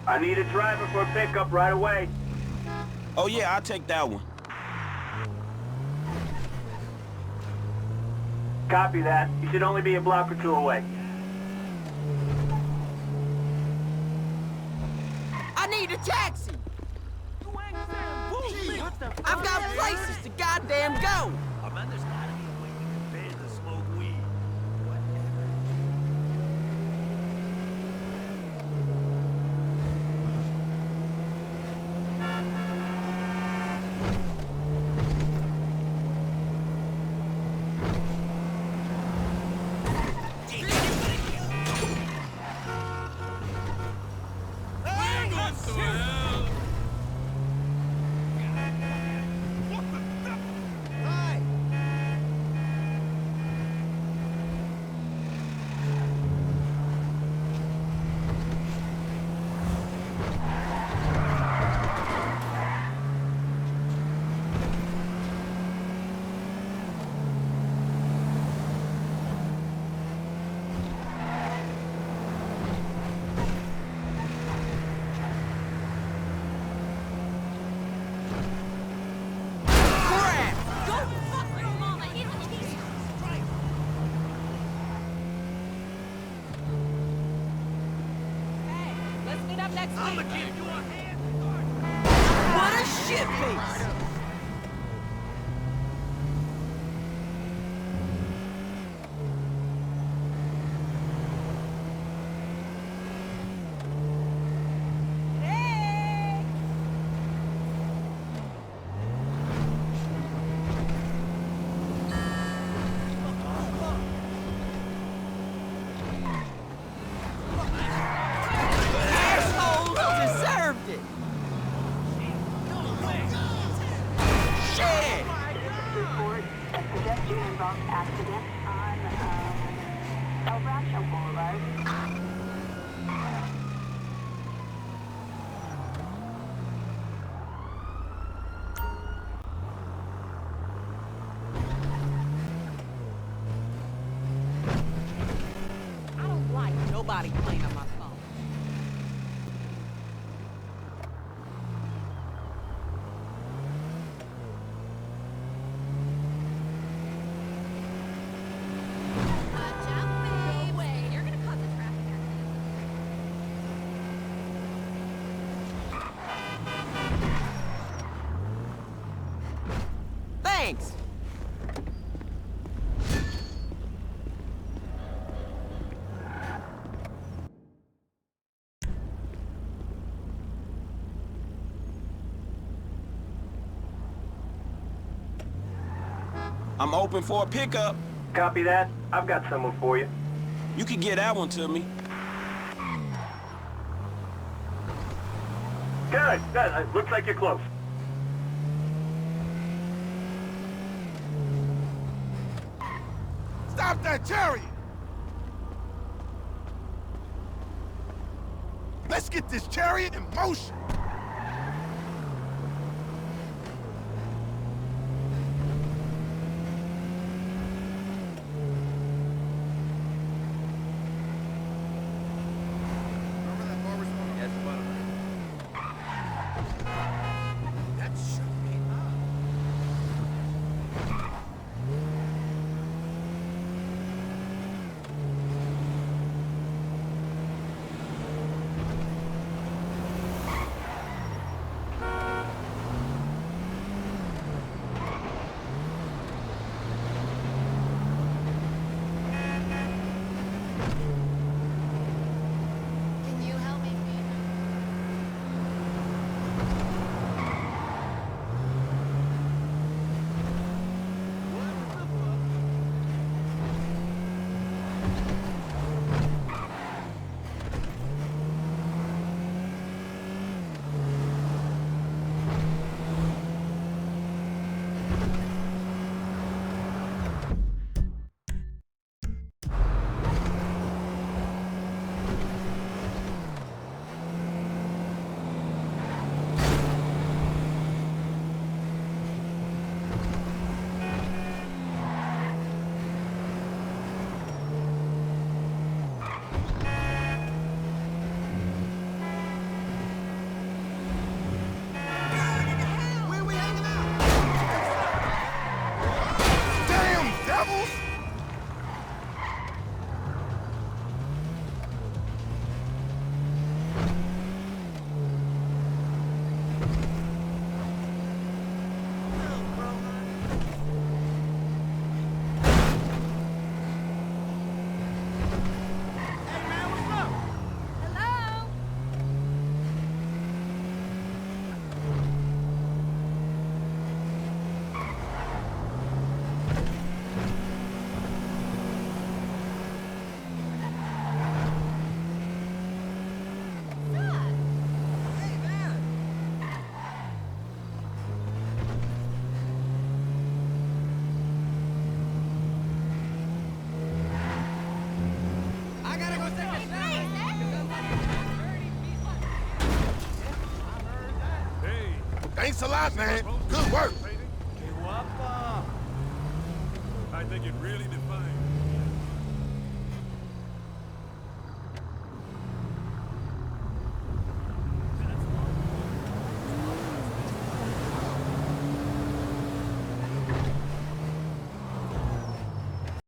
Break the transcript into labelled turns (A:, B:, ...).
A: I need a driver for a pickup right away.
B: Oh yeah, I'll take that one.
A: Copy that. You should only be a block or two away.
C: I need a taxi! I've got places to goddamn go!
D: Oh man, there's gotta be a way we can ban the smoke weed.
C: I'ma give you a hand. What a shit piece!
E: Accident on El Rancho Boulevard.
C: I don't like nobody playing on my phone. Thanks.
B: I'm open for a pickup.
A: Copy that. I've got someone for you.
B: You can get that one to me.
A: Good, good. Looks like you're close.
D: Stop that chariot! Let's get this chariot in motion! That should be up. Thanks a lot, man. Good work.
F: I think it really defines